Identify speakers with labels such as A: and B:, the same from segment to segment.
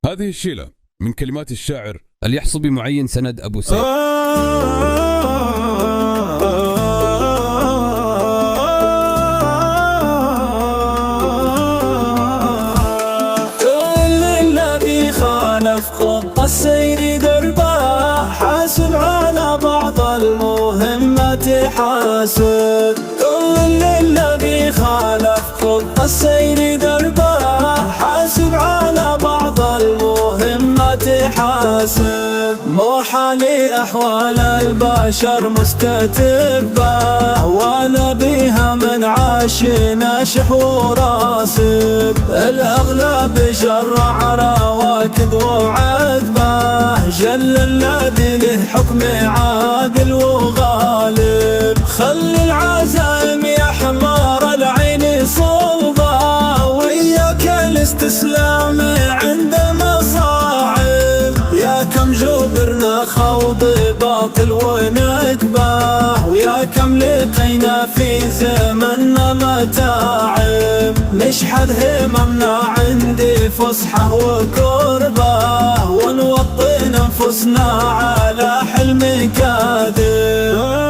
A: هذه الشيلة من كلمات الشاعر اليحصبي معين سند أبو سيف.
B: كل الذي خالف خط السير دربه، حاسب على بعض المهمة حاسب. كل الذي خالف خط السير دربه، حاسب على بعض المهمة حاسب. مو حالي أحوال البشر مستتبة، ولا بيها من عاش ناشح وراسب. الأغلب شرع رواكد وعذبه، جل الذي له حكم عادل وغالب. خل العزائم يا حمار العين صلبة، وياك الاستسلام عند مصاعب. يا كم جبرنا خوض باطل ونكبه، ويا كم لقينا في زمننا متاعب. نشحذ هممنا عندي فصحى وكربه، ونوطن انفسنا على حلم كاذب.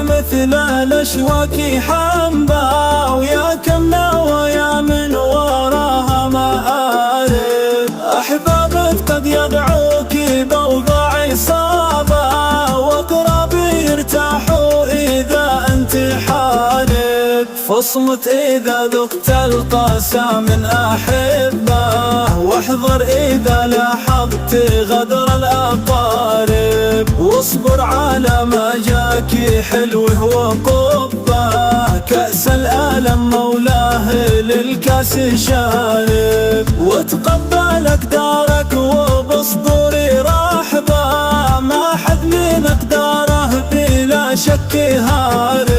B: مثل الأشواك حنبا، ويا كم نوايا من وراها مآرب. أحبابك قد يدعوك بوضع إصابة، وأقرب يرتاحوا إذا أنت حارب. فاصمت إذا ذقت القسى من أحبه، واحذر إذا لاحظت غدر الأقارب. واصبر على ما جاك حلوه وقبه، كأس الألم مولاه للكاس شارب. وتقبل أقدارك وبصدوري رحبه، ما حد من أقداره بلا شك هارب.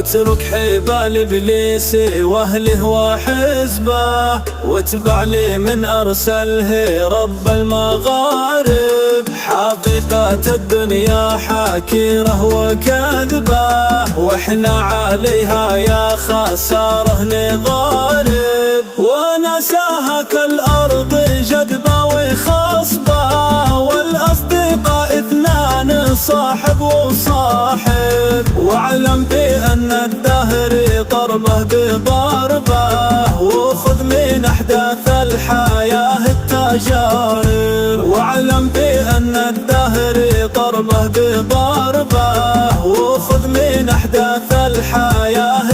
B: اترك حبال ابليس واهله وحزبه، واتبع لي من ارسله رب المغارب. حقيقة الدنيا حكيره وكذبه، واحنا عليها يا خساره نغارب. ونساها كالارض جدبه وخصبه، والاصدقاء اثنان صاحب وصاحب. واعلم بأن الدهر طربه بضربه، وخذ من أحداث الحياة التجارب. واعلم بأن الدهر طربه بضربه، وخذ من أحداث الحياة